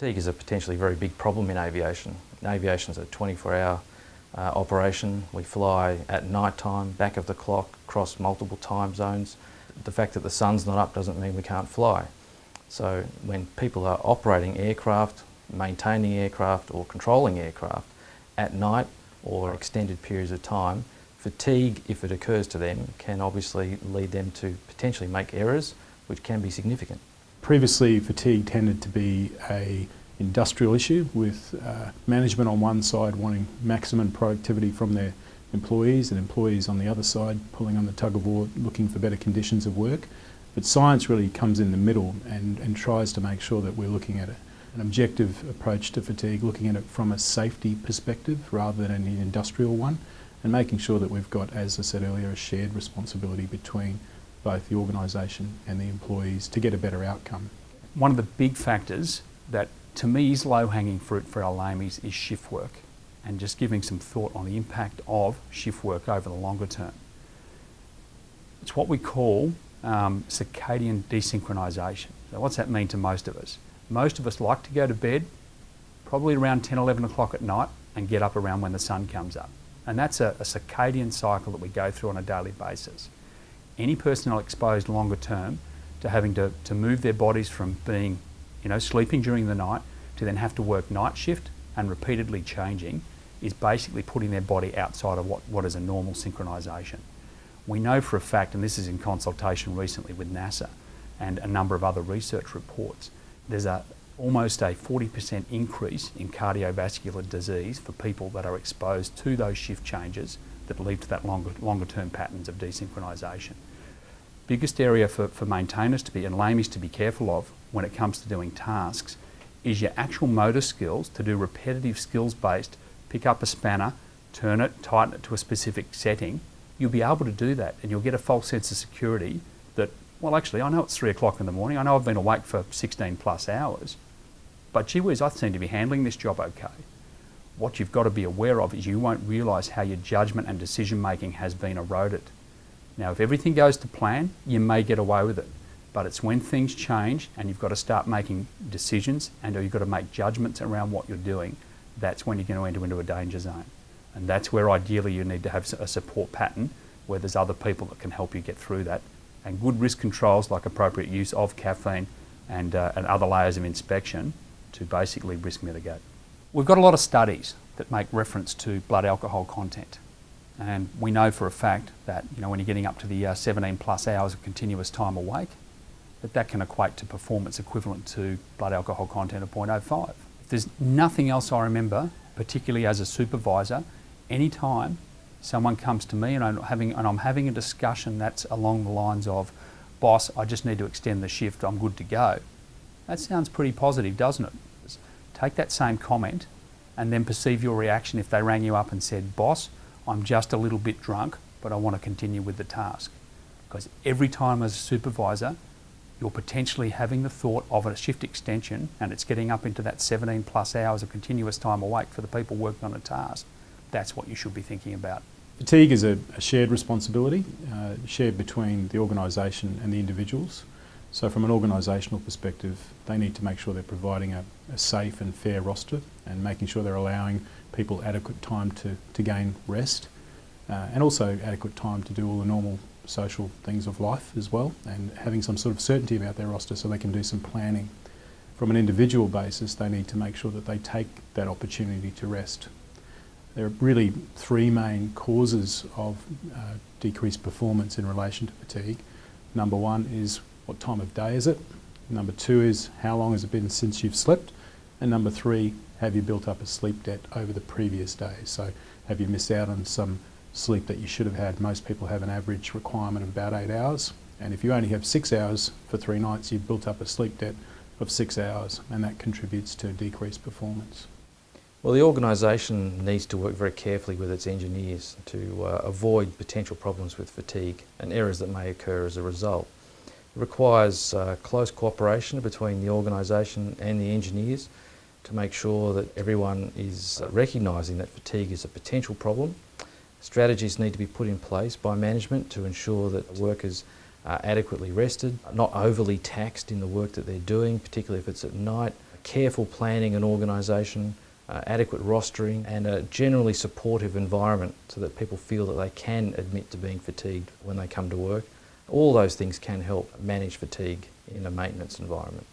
Fatigue is a potentially very big problem in aviation. Aviation is a 24-hour operation. We fly at night time, back of the clock, across multiple time zones. The fact that the sun's not up doesn't mean we can't fly. So when people are operating aircraft, maintaining aircraft or controlling aircraft at night or extended periods of time, fatigue, if it occurs to them, can obviously lead them to potentially make errors which can be significant. Previously, fatigue tended to be an industrial issue with management on one side wanting maximum productivity from their employees and employees on the other side pulling on the tug of war looking for better conditions of work. But science really comes in the middle and tries to make sure that we're looking at an objective approach to fatigue, looking at it from a safety perspective rather than an industrial one, and making sure that we've got, as I said earlier, a shared responsibility between both the organisation and the employees to get a better outcome. One of the big factors that to me is low-hanging fruit for our lamies is shift work, and just giving some thought on the impact of shift work over the longer term. It's what we call circadian desynchronisation. So what's that mean to most of us? Most of us like to go to bed probably around 10, 11 o'clock at night and get up around when the sun comes up. And that's a circadian cycle that we go through on a daily basis. Any personnel exposed longer term to having to move their bodies from being, sleeping during the night to then have to work night shift and repeatedly changing is basically putting their body outside of what is a normal synchronisation. We know for a fact, and this is in consultation recently with NASA and a number of other research reports, there's almost a 40% increase in cardiovascular disease for people that are exposed to those shift changes that lead to that longer term patterns of desynchronisation. Biggest area for maintainers to be and lamies to be careful of when it comes to doing tasks is your actual motor skills to do repetitive skills based, pick up a spanner, turn it, tighten it to a specific setting. You'll be able to do that and you'll get a false sense of security that, well, actually, I know it's 3 o'clock in the morning, I know I've been awake for 16 plus hours, but gee whiz, I seem to be handling this job okay. What you've got to be aware of is you won't realise how your judgment and decision making has been eroded. Now, if everything goes to plan, you may get away with it, but it's when things change and you've got to start making decisions and you've got to make judgments around what you're doing, that's when you're going to enter into a danger zone. And that's where ideally you need to have a support pattern where there's other people that can help you get through that. And good risk controls like appropriate use of caffeine and other layers of inspection to basically risk mitigate. We've got a lot of studies that make reference to blood alcohol content. And we know for a fact that when you're getting up to the 17 plus hours of continuous time awake, that can equate to performance equivalent to blood alcohol content of 0.05. If there's nothing else I remember, particularly as a supervisor, any time someone comes to me and I'm having a discussion that's along the lines of, boss, I just need to extend the shift, I'm good to go. That sounds pretty positive, doesn't it? Take that same comment and then perceive your reaction if they rang you up and said, boss, I'm just a little bit drunk, but I want to continue with the task. Because every time as a supervisor, you're potentially having the thought of a shift extension and it's getting up into that 17 plus hours of continuous time awake for the people working on a task. That's what you should be thinking about. Fatigue is a shared responsibility, shared between the organisation and the individuals. So from an organisational perspective, they need to make sure they're providing a safe and fair roster and making sure they're allowing people adequate time to gain rest and also adequate time to do all the normal social things of life as well, and having some sort of certainty about their roster so they can do some planning. From an individual basis, they need to make sure that they take that opportunity to rest. There are really three main causes of decreased performance in relation to fatigue. Number one is what time of day is it? Number two is how long has it been since you've slept? And number three, have you built up a sleep debt over the previous days? So have you missed out on some sleep that you should have had? Most people have an average requirement of about 8 hours. And if you only have 6 hours for 3 nights, you've built up a sleep debt of 6 hours, and that contributes to decreased performance. Well, the organisation needs to work very carefully with its engineers to avoid potential problems with fatigue and errors that may occur as a result. It requires close cooperation between the organisation and the engineers to make sure that everyone is recognising that fatigue is a potential problem. Strategies need to be put in place by management to ensure that workers are adequately rested, not overly taxed in the work that they're doing, particularly if it's at night. careful planning and organisation, adequate rostering, and a generally supportive environment so that people feel that they can admit to being fatigued when they come to work. All those things can help manage fatigue in a maintenance environment.